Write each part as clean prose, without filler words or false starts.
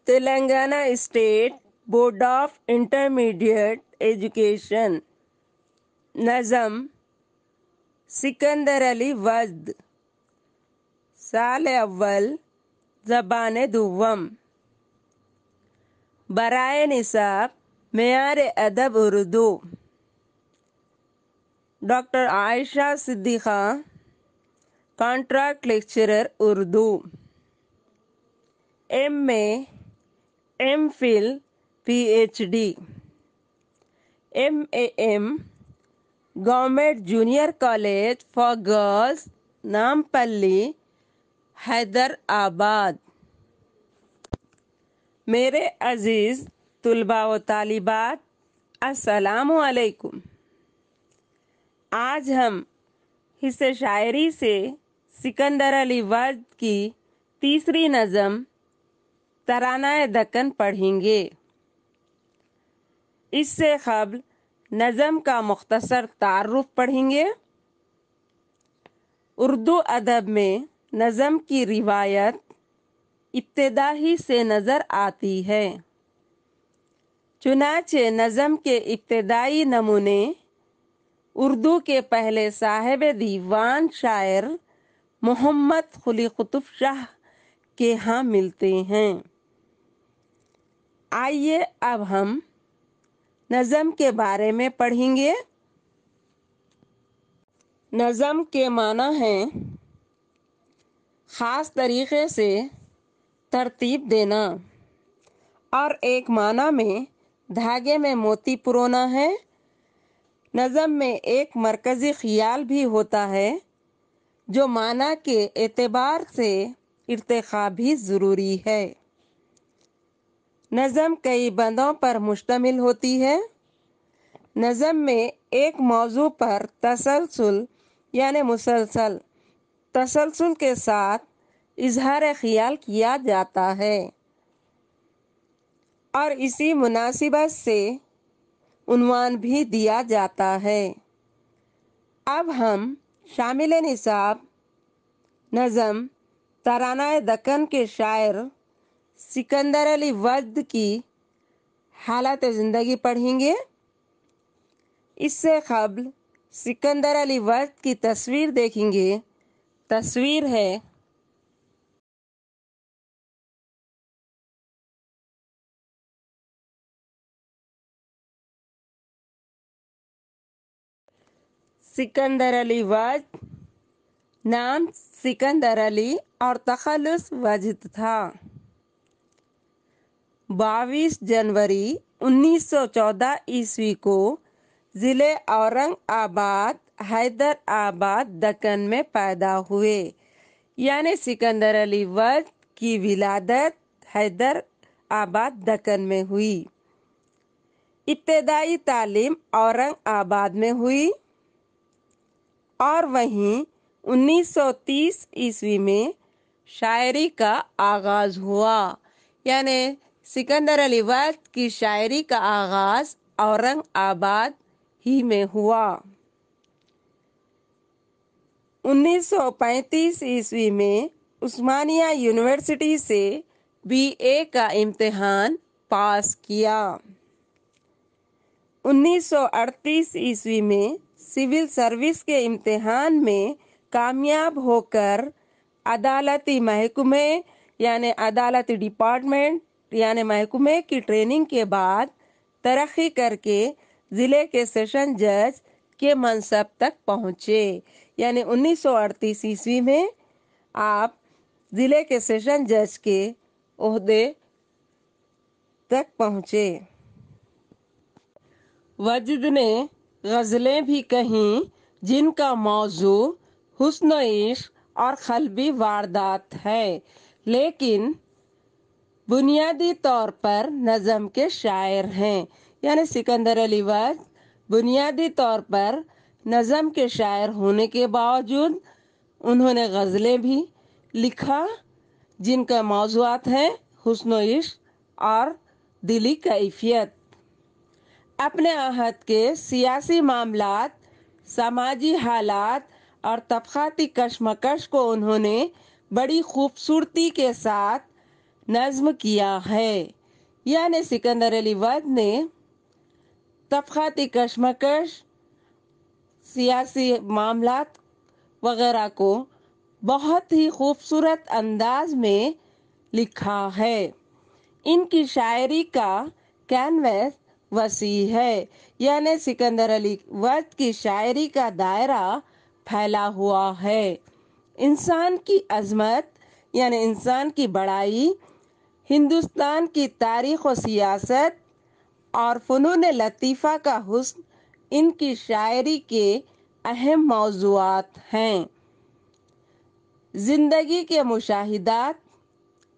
Telangana state board of intermediate education نظم سکندر علی وزد سال اول زبان دوم برائے نصاب معیار ادب Urdu doctor Ayesha Siddiqua contract lecturer Urdu MA MPhil PhD MAM government junior college for girls Nampally Hyderabad. میرے عزیز طلباء و طالبات، السلام علیکم۔ آج ہم حصہ شاعری سے سکندر علی وزد کی تیسری نظم ترانہ دکن پڑھیں گے۔ اس سے قبل نظم کا مختصر تعارف پڑھیں گے۔ اردو ادب میں نظم کی روایت ابتدا ہی سے نظر آتی ہے، چنانچہ نظم کے ابتدائی نمونے اردو کے پہلے صاحب دیوان شاعر محمد قلی قطب شاہ کے ہاں ملتے ہیں۔ آئیے اب ہم نظم کے بارے میں پڑھیں گے۔ نظم کے معنی ہیں خاص طریقے سے ترتیب دینا، اور ایک معنی میں دھاگے میں موتی پرونا ہے۔ نظم میں ایک مرکزی خیال بھی ہوتا ہے جو معنی کے اعتبار سے ارتقاء بھی ضروری ہے۔ نظم کئی بندوں پر مشتمل ہوتی ہے۔ نظم میں ایک موضوع پر تسلسل یعنی مسلسل تسلسل کے ساتھ اظہار خیال کیا جاتا ہے، اور اسی مناسبت سے عنوان بھی دیا جاتا ہے۔ اب ہم شامل نصاب نظم ترانہ دکن کے شاعر سکندر علی وزد کی حالت زندگی پڑھیں گے۔ اس سے قبل سکندر علی وزد کی تصویر دیکھیں گے۔ تصویر ہے سکندر علی وزد، نام سکندر علی اور تخلص وجد تھا۔ 22 جنوری 1914 عیسوی کو ضلع اورنگ آباد حیدرآباد دکن میں پیدا ہوئے، یعنی سکندر علی وزد کی ولادت حیدرآباد دکن میں ہوئی۔ ابتدائی تعلیم اورنگ آباد میں ہوئی، اور وہیں 1930 عیسوی میں شاعری کا آغاز ہوا، یعنی سکندر علی وزد کی شاعری کا آغاز اورنگ آباد ہی میں ہوا۔ 1935 عیسوی میں عثمانیہ یونیورسٹی سے BA کا امتحان پاس کیا۔ 1938 عیسوی میں سول سروس کے امتحان میں کامیاب ہو کر عدالتی محکمے یعنی عدالتی ڈپارٹمنٹ یعنی محکمے کی ٹریننگ کے بعد ترقی کر کے ضلع کے سیشن جج کے منصب تک پہنچے، یعنی 1938 عیسوی میں آپ ضلع کے سیشن جج کے عہدے تک پہنچے۔ وجد نے غزلیں بھی کہیں جن کا موضوع حسن و عشق اور قلبی واردات ہے، لیکن بنیادی طور پر نظم کے شاعر ہیں، یعنی سکندر علی وزد بنیادی طور پر نظم کے شاعر ہونے کے باوجود انہوں نے غزلیں بھی لکھا جن کا موضوعات ہیں حسن و عشق اور دلی کیفیت۔ اپنے عہد کے سیاسی معاملات، سماجی حالات اور طبقاتی کشمکش کو انہوں نے بڑی خوبصورتی کے ساتھ نظم کیا ہے. یعنی سکندر علی ودھ نے طبقاتی کشمکش، سیاسی معاملات وغیرہ کو بہت ہی خوبصورت انداز میں لکھا ہے. ان کی شاعری کا کینوس وسیع ہے. یعنی سکندر علی ودھ کی شاعری کا دائرہ پھیلا ہوا ہے. انسان کی عظمت یعنی انسان کی بڑائی، ہندوستان کی تاریخ و سیاست اور فنون لطیفہ کا حسن ان کی شاعری کے اہم موضوعات ہیں. زندگی کے مشاہدات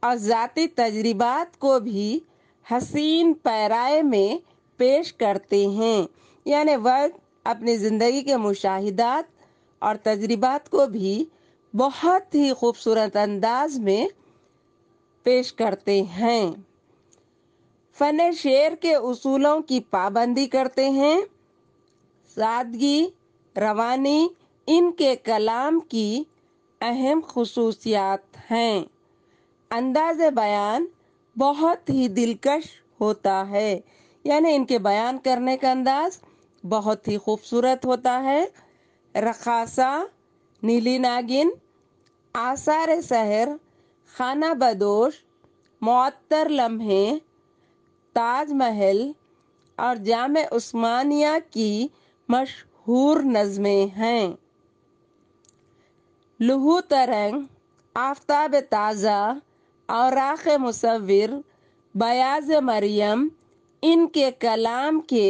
اور ذاتی تجربات کو بھی حسین پیرائے میں پیش کرتے ہیں. یعنی ودھ اپنی زندگی کے مشاہدات اور تجربات کو بھی بہت ہی خوبصورت انداز میں پیش کرتے ہیں. فن شعر کے اصولوں کی پابندی کرتے ہیں. سادگی، روانی ان کے کلام کی اہم خصوصیات ہیں. انداز بیان بہت ہی دلکش ہوتا ہے. یعنی ان کے بیان کرنے کا انداز بہت ہی خوبصورت ہوتا ہے. رقاصہ، نیلی ناگن، آثار سحر، خانہ بدوش، معطر لمحے، تاج محل اور جامع عثمانیہ کی مشہور نظمیں ہیں. لوح ترنگ، آفتاب تازہ، اوراق مصور، بیاض مریم ان کے کلام کے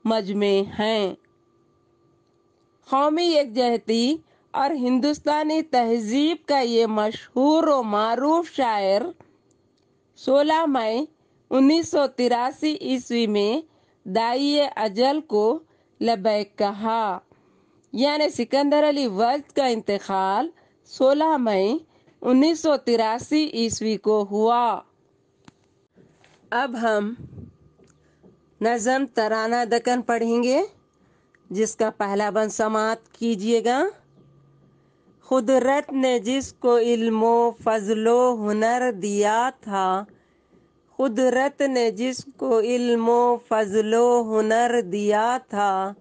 مجموعے ہیں. قومی یکجہتی اور ہندوستانی تہذیب کا یہ مشہور و معروف شاعر 16 مئی 1983 میں داعی اجل کو لبیک کہا. یعنی سکندر علی ودھ کا انتقال 16 مئی 1983 کو ہوا. اب ہم نظم ترانہ دکن پڑھیں گے جس کا پہلا بند سماعت کیجیے گا. قدرت نے جس کو علم و فضل و ہنر دیا تھا، قدرت نے جس کو علم و فضل و ہنر دیا تھا،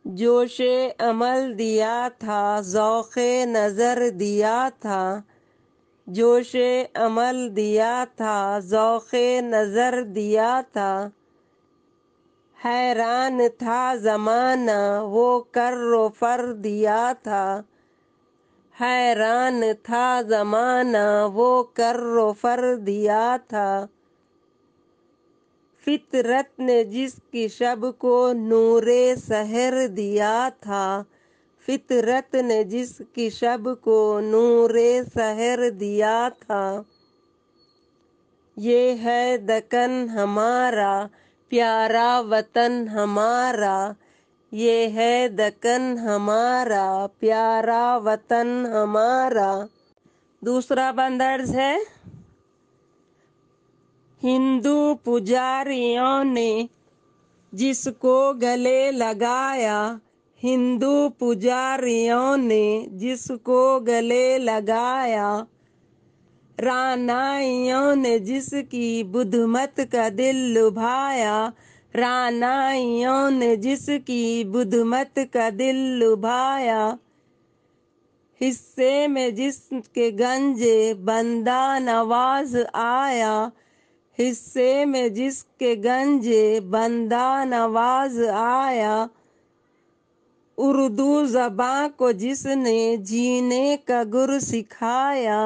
جوش عمل دیا تھا، ذوق نظر دیا تھا، جوش عمل دیا تھا، ذوق نظر دیا تھا، حیران تھا زمانہ وہ کر و فر دیا تھا، حیران تھا زمانہ وہ کر و فر دیا تھا، فطرت نے جس کی شب کو نور سحر دیا تھا، فطرت نے جس کی شب کو نور سحر دیا تھا. یہ ہے دکن ہمارا پیارا وطن ہمارا، یہ ہے دکن ہمارا پیارا وطن ہمارا. دوسرا بند عرض ہے. ہندو پجاریوں نے جس کو گلے لگایا، ہندو پجاریوں نے جس کو گلے لگایا، رعنائیوں نے جس کی بدھ مت کا دل لبھایا، رعنائیوں نے جس کی بدھ مت کا دل لبھایا، حصے میں جس کے گنج بندہ نواز آیا، حصے میں جس کے گنج بندہ نواز آیا، اردو زباں کو جس نے جینے کا گر سکھایا،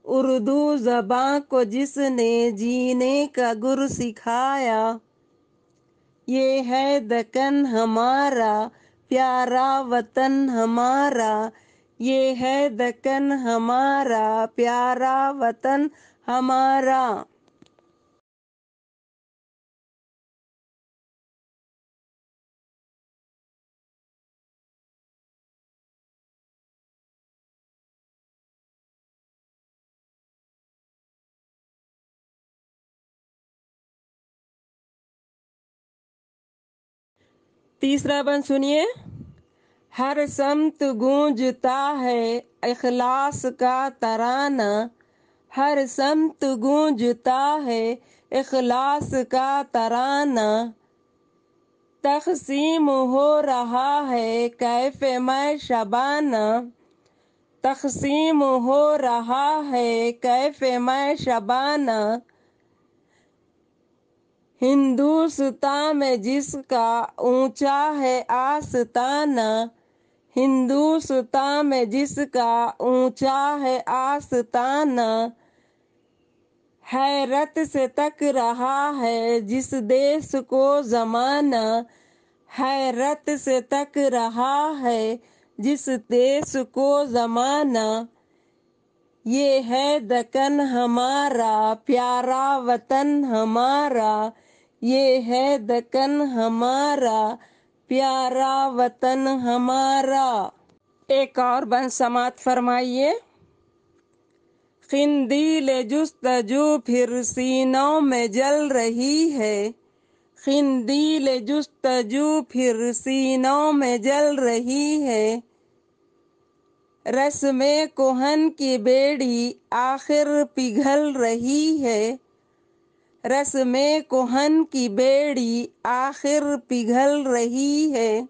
اردو زباں کو جس نے جینے کا گر سکھایا. یہ ہے دکن ہمارا پیارا وطن ہمارا، یہ ہے دکن ہمارا پیارا وطن ہمارا. تیسرا بند سنیے. ہر سمت گونجتا ہے اخلاص کا ترانہ، ہر سمت گونجتا ہے اخلاص کا ترانہ، تقسیم ہو رہا ہے کیف میں شبانہ، تقسیم ہو رہا ہے کیف میں شبانہ، ہندوستان میں جس کا اونچا ہے آستانہ، ہندوستان میں جس کا اونچا ہے آستانہ، حیرت سے تک رہا ہے جس دیس کو زمانہ، حیرت سے تک رہا ہے جس دیس کو زمانہ، یہ ہے دکن ہمارا پیارا وطن ہمارا، یہ ہے دکن ہمارا پیارا وطن ہمارا۔ ایک اور بند سماعت فرمائیے۔ قندیل جستجو پھر سینوں میں جل رہی ہے، قندیل جستجو پھر سینوں میں جل رہی ہے، رسم کہن کی بیڑی آخر پگھل رہی ہے، رسم کہن کی بیڑی آخر پگھل رہی ہے،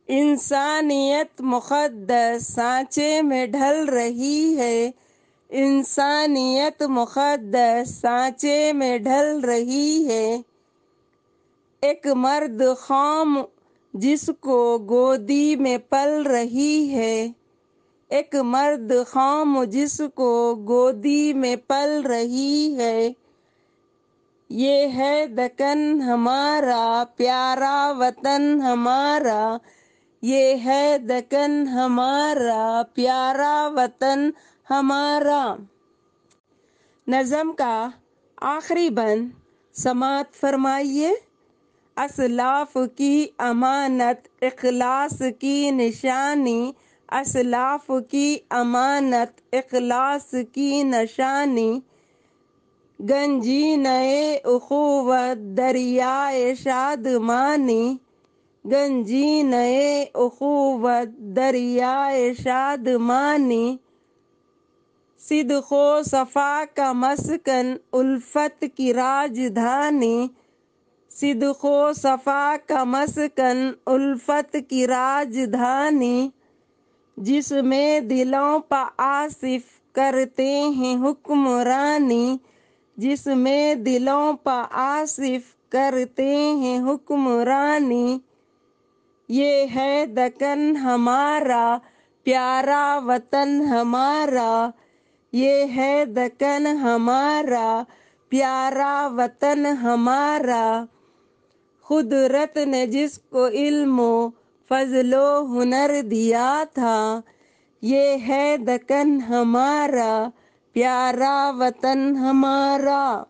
انسانیت مقدس سانچے میں ڈھل رہی ہے، انسانیت مقدس سانچے میں ڈھل رہی ہے، ایک مرد قوم جس کو گودی میں پل رہی ہے، ایک مرد قوم جس کو گودی میں پل رہی ہے، یہ ہے دکن ہمارا پیارا وطن ہمارا، یہ ہے دکن ہمارا پیارا وطن ہمارا۔ نظم کا آخری بند سماعت فرمائیے۔ اسلاف کی امانت اخلاص کی نشانی، اسلاف کی امانت اخلاص کی نشانی، گنجینہ اخوت دریائے شادمانی، گنجینہ اخوت دریائے شادمانی، صدق و صفا کا مسکن الفت کی راجدھانی، صدق و صفا کا مسکن الفت کی راجدھانی، جس میں دلوں پہ آصف کرتے ہیں حکمرانی، جس میں دلوں پہ آصف کرتے ہیں حکمرانی، یہ ہے دکن ہمارا پیارا وطن ہمارا، یہ ہے دکن ہمارا پیارا وطن ہمارا، قدرت نے جس کو علم و فضل و ہنر دیا تھا، یہ ہے دکن ہمارا پیارا وطن ہمارا۔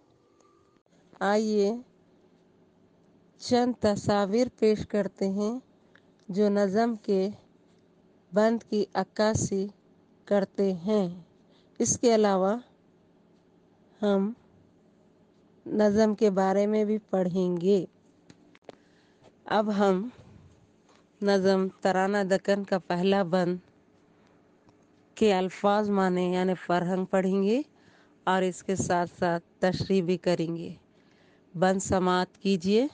آئیے چند تصاویر پیش کرتے ہیں جو نظم کے بند کی عکاسی کرتے ہیں۔ اس کے علاوہ ہم نظم کے بارے میں بھی پڑھیں گے۔ اب ہم نظم ترانہ دکن کا پہلا بند کے الفاظ معنی یعنی فرہنگ پڑھیں گے اور اس کے ساتھ ساتھ تشریح بھی کریں گے۔ بند سماعت کیجیے۔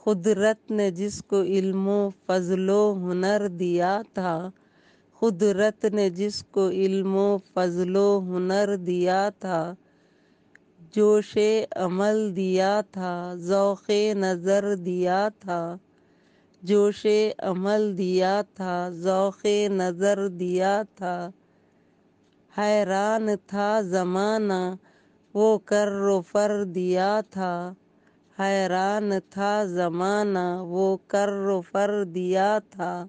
قدرت نے جس کو علم و فضل و ہنر دیا تھا، قدرت نے جس کو علم و فضل و ہنر دیا تھا، جوش عمل دیا تھا، ذوق نظر دیا تھا، جوش عمل دیا تھا، ذوق نظر دیا تھا، حیران تھا زمانہ وہ کر و فر دیا تھا، حیران تھا زمانہ وہ کر و فر دیا تھا،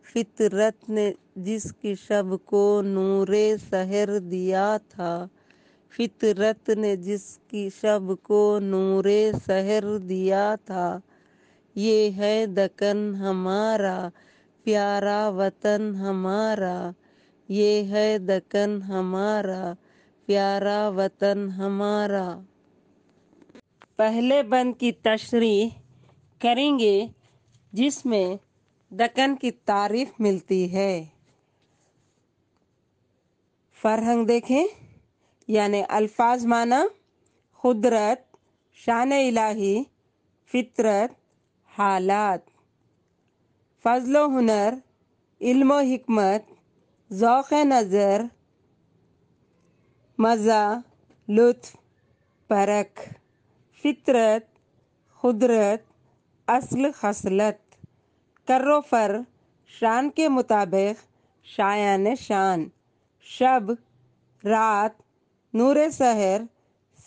فطرت نے جس کی شب کو نور سحر دیا تھا، فطرت نے جس کی شب کو نور سحر دیا تھا، یہ ہے دکن ہمارا پیارا وطن ہمارا، یہ ہے دکن ہمارا پیارا وطن ہمارا۔ پہلے بند کی تشریح کریں گے جس میں دکن کی تعریف ملتی ہے۔ فرہنگ دیکھیں، یعنی الفاظ معنی قدرت، شان الہی، فطرت، حالات. فضل و ہنر، علم و حکمت، ذوق نظر، مزہ، لطف، پرکھ. فطرت، قدرت، اصل خصلت. کر و فر، شان کے مطابق، شایان شان. شب، رات، نور سحر،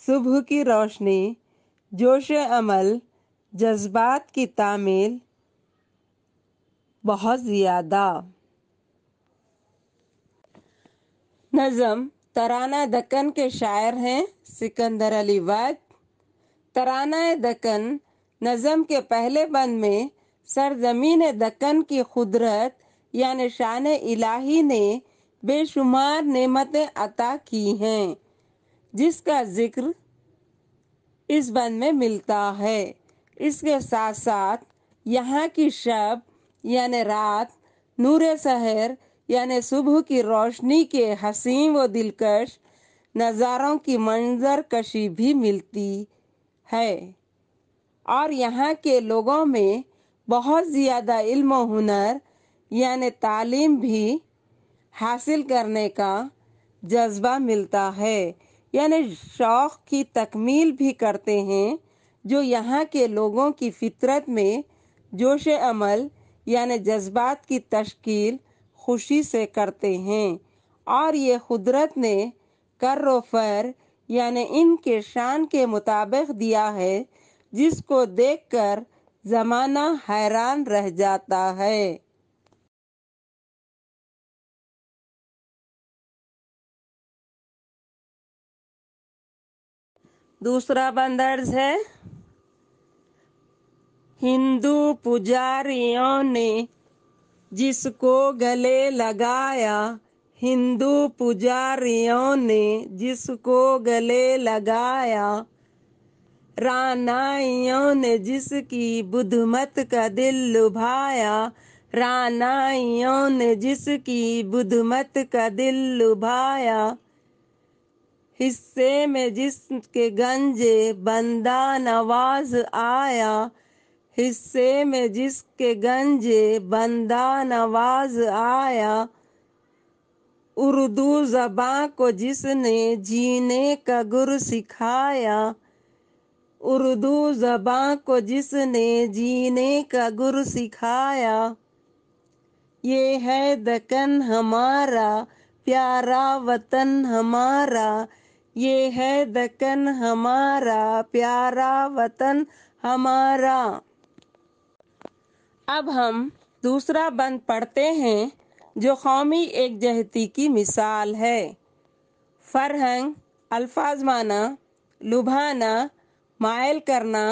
صبح کی روشنی، جوش عمل، جذبات کی تعمیل، بہت زیادہ. نظم ترانہ دکن کے شاعر ہیں سکندر علی وقت. ترانہ دکن نظم کے پہلے بند میں سرزمین دکن کی قدرت یعنی شان الہی نے بے شمار نعمتیں عطا کی ہیں، جس کا ذکر اس بند میں ملتا ہے. اس کے ساتھ ساتھ یہاں کی شب یعنی رات، نور سحر یعنی صبح کی روشنی کے حسین و دلکش نظاروں کی منظر کشی بھی ملتی ہے، اور یہاں کے لوگوں میں بہت زیادہ علم و ہنر یعنی تعلیم بھی حاصل کرنے کا جذبہ ملتا ہے، یعنی شوق کی تکمیل بھی کرتے ہیں جو یہاں کے لوگوں کی فطرت میں جوش عمل یعنی جذبات کی تشکیل خوشی سے کرتے ہیں. اور یہ قدرت نے کر و فر یعنی ان کے شان کے مطابق دیا ہے، جس کو دیکھ کر زمانہ حیران رہ جاتا ہے. دوسرا بند عرض ہے: ہندو پجاریوں نے جس کو گلے لگایا، ہندو پجاریوں نے جس کو گلے لگایا، رعنائیوں نے جس کی بدھ مت کا دل لبھایا، رعنائیوں نے جس کی بدھ مت کا دل لبھایا، حصے میں جس کے گنجے بندہ نواز آیا، حصے میں جس کے گنجے بندہ نواز آیا، اردو زباں کو جس نے جینے کا گر سکھایا، اردو زباں کو جس نے جینے کا گر سکھایا. یہ ہے دکن ہمارا پیارا وطن ہمارا، یہ ہے دکن ہمارا پیارا وطن ہمارا. اب ہم دوسرا بند پڑھتے ہیں جو قومی یکجہتی کی مثال ہے. فرہنگ، الفاظ معنی لبھانا، مائل کرنا،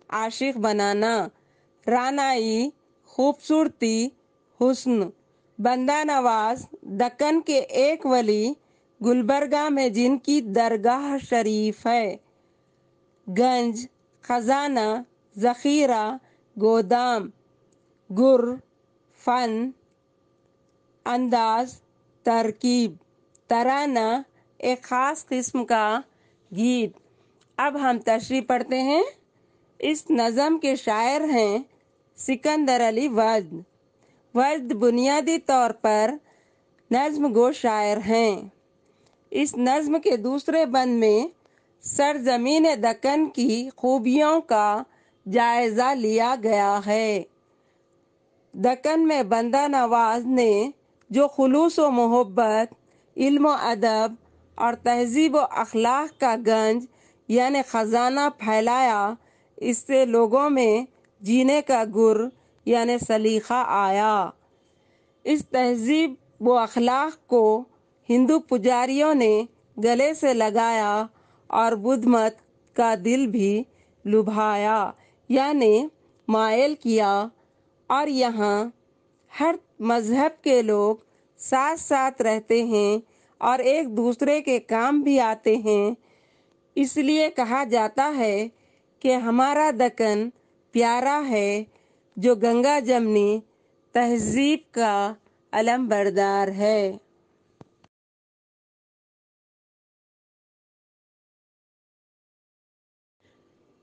عاشق بنانا. رعنائی، خوبصورتی، حسن. بندہ نواز، دکن کے ایک ولی گلبرگہ میں جن کی درگاہ شریف ہے. گنج، خزانہ، ذخیرہ، گودام. گر، فن، انداز، ترکیب. ترانہ، ایک خاص قسم کا گیت. اب ہم تشریح پڑھتے ہیں. اس نظم کے شاعر ہیں سکندر علی وقت. وقت بنیادی طور پر نظم گو شاعر ہیں. اس نظم کے دوسرے بند میں سرزمین دکن کی خوبیوں کا جائزہ لیا گیا ہے. دکن میں بندہ نواز نے جو خلوص و محبت، علم و ادب اور تہذیب و اخلاق کا گنج یعنی خزانہ پھیلایا، اس سے لوگوں میں جینے کا گر یعنی سلیقہ آیا. اس تہذیب و اخلاق کو ہندو پجاریوں نے گلے سے لگایا اور بدھ مت کا دل بھی لبھایا یعنی مائل کیا. اور یہاں ہر مذہب کے لوگ ساتھ ساتھ رہتے ہیں اور ایک دوسرے کے کام بھی آتے ہیں. اس لیے کہا جاتا ہے کہ ہمارا دکن پیارا ہے، جو گنگا جمنی تہذیب کا علم بردار ہے.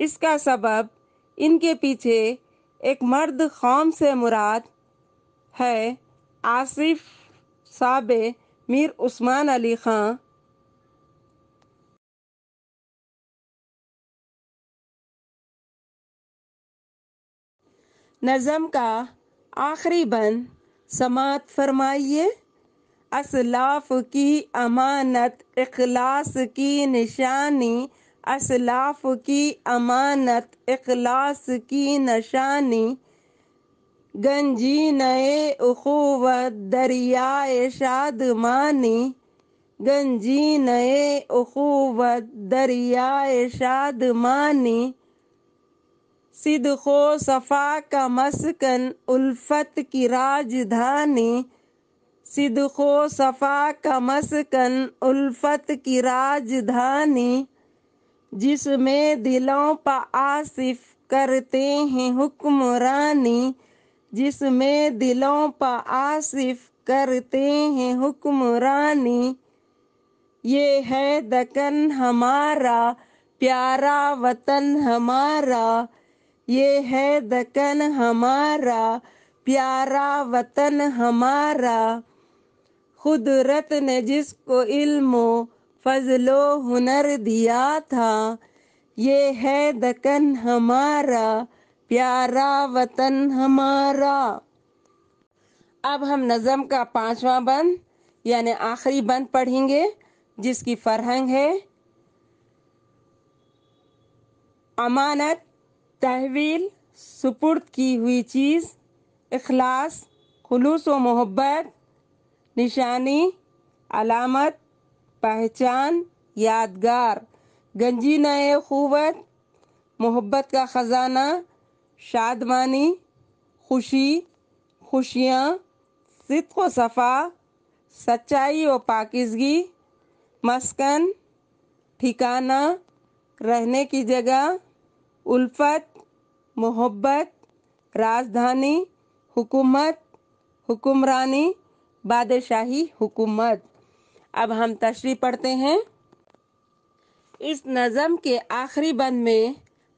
اس کا سبب ان کے پیچھے ایک مرد قوم سے مراد ہے آصف صابے میر عثمان علی خان۔ نظم کا آخری بند سماعت فرمائیے۔ اسلاف کی امانت اخلاص کی نشانی، اسلاف کی امانت اخلاص کی نشانی، گنجی نئے اخوت دریائے شادمانی، گنجی نئے اخوت دریائے شادمانی، صدق و صفا کا مسکن الفت کی راجدھانی، صدق و صفا کا مسکن الفت کی راجدھانی، جس میں دلوں پہ آصف کرتے ہیں حکمرانی، جس میں دلوں پہ آصف کرتے ہیں حکمرانی، یہ ہے دکن ہمارا پیارا وطن ہمارا، یہ ہے دکن ہمارا پیارا وطن ہمارا، قدرت نے جس کو علم و فضل و ہنر دیا تھا، یہ ہے دکن ہمارا پیارا وطن ہمارا۔ اب ہم نظم کا 5واں بند یعنی آخری بند پڑھیں گے، جس کی فرہنگ ہے: امانت، تحویل، سپرد کی ہوئی چیز، اخلاص، خلوص و محبت، نشانی، علامت، پہچان، یادگار، گنجی نئے اخوت، محبت کا خزانہ، شادمانی، خوشی، خوشیاں، صدق و صفا، سچائی و پاکیزگی، مسکن، ٹھکانہ، رہنے کی جگہ، الفت، محبت، راجدھانی، حکومت، حکمرانی، بادشاہی حکومت۔ اب ہم تشریح پڑھتے ہیں۔ اس نظم کے آخری بند میں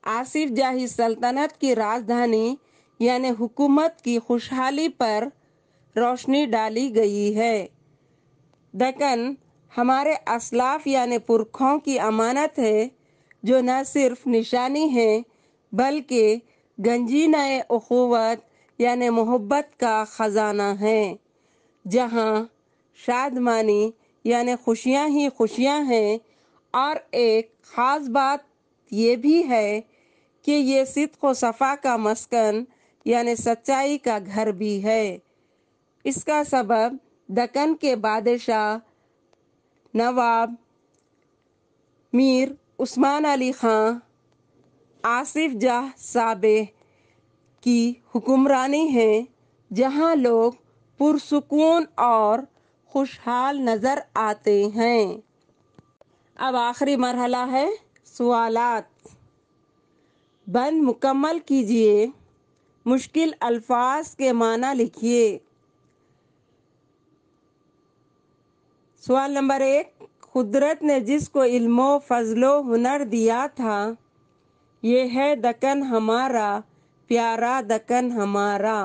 آصف جاہی سلطنت کی راجدھانی یعنی حکومت کی خوشحالی پر روشنی ڈالی گئی ہے۔ دکن ہمارے اسلاف یعنی پرکھوں کی امانت ہے، جو نہ صرف نشانی ہے بلکہ گنجینہ اخوت یعنی محبت کا خزانہ ہے، جہاں شادمانی یعنی خوشیاں ہی خوشیاں ہیں، اور ایک خاص بات یہ بھی ہے کہ یہ صدق و صفا کا مسکن یعنی سچائی کا گھر بھی ہے۔ اس کا سبب دکن کے بادشاہ نواب میر عثمان علی خان آصف جاہ صابے کی حکمرانی ہے، جہاں لوگ پرسکون اور خوشحال نظر آتے ہیں۔ اب آخری مرحلہ ہے سوالات۔ بند مکمل کیجیے، مشکل الفاظ کے معنی لکھیے۔ سوال نمبر 1، قدرت نے جس کو علم و فضل و ہنر دیا تھا، یہ ہے دکن ہمارا پیارا دکن ہمارا۔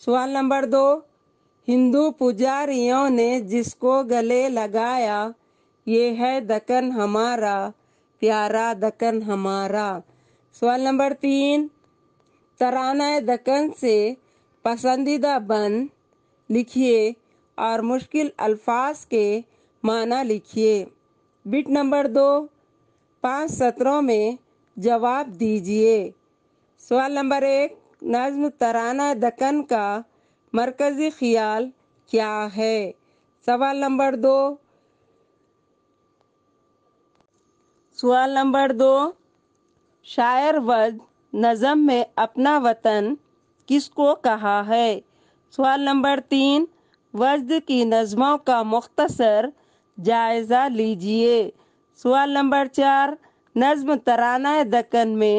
سوال نمبر 2، ہندو پجاریوں نے جس کو گلے لگایا، یہ ہے دکن ہمارا پیارا دکن ہمارا۔ سوال نمبر 3، ترانہ دکن سے پسندیدہ بند لکھیے اور مشکل الفاظ کے معنی لکھیے۔ بٹ نمبر 2، 5 سطروں میں جواب دیجیے۔ سوال نمبر 1، نظم ترانہ دکن کا مرکزی خیال کیا ہے؟ سوال نمبر 2، شاعر وجد نظم میں اپنا وطن کس کو کہا ہے؟ سوال نمبر 3، وجد کی نظموں کا مختصر جائزہ لیجیے۔ سوال نمبر 4، نظم ترانہ دکن میں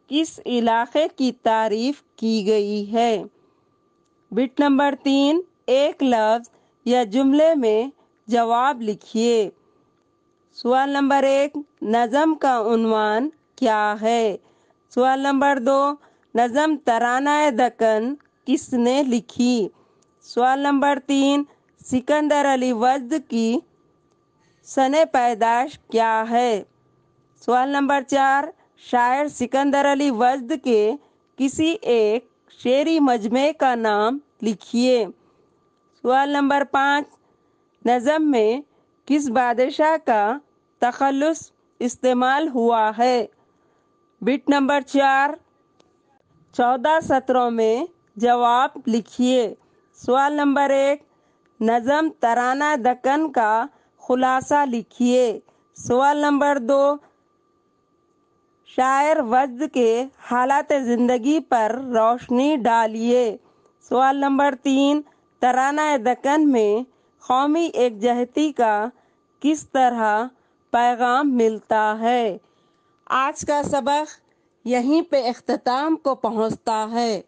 کس علاقے کی تعریف کی گئی ہے؟ بٹ نمبر 3، ایک لفظ یا جملے میں جواب لکھیے۔ سوال نمبر 1، نظم کا عنوان کیا ہے؟ سوال نمبر 2، نظم ترانہ دکن کس نے لکھی؟ سوال نمبر 3، سکندر علی وجد کی سن پیدائش کیا ہے؟ سوال نمبر 4، شاعر سکندر علی وجد کے کسی ایک شعری مجموعے کا نام لکھیے۔ سوال نمبر 5، نظم میں کس بادشاہ کا تخلص استعمال ہوا ہے؟ بٹ نمبر 4، 14 سطروں میں جواب لکھیے۔ سوال نمبر 1، نظم ترانہ دکن کا خلاصہ لکھیے۔ سوال نمبر 2، شاعر وجد کے حالات زندگی پر روشنی ڈالیے۔ سوال نمبر 3، ترانہ دکن میں قومی یکجہتی کا کس طرح پیغام ملتا ہے؟ آج کا سبق یہیں پہ اختتام کو پہنچتا ہے۔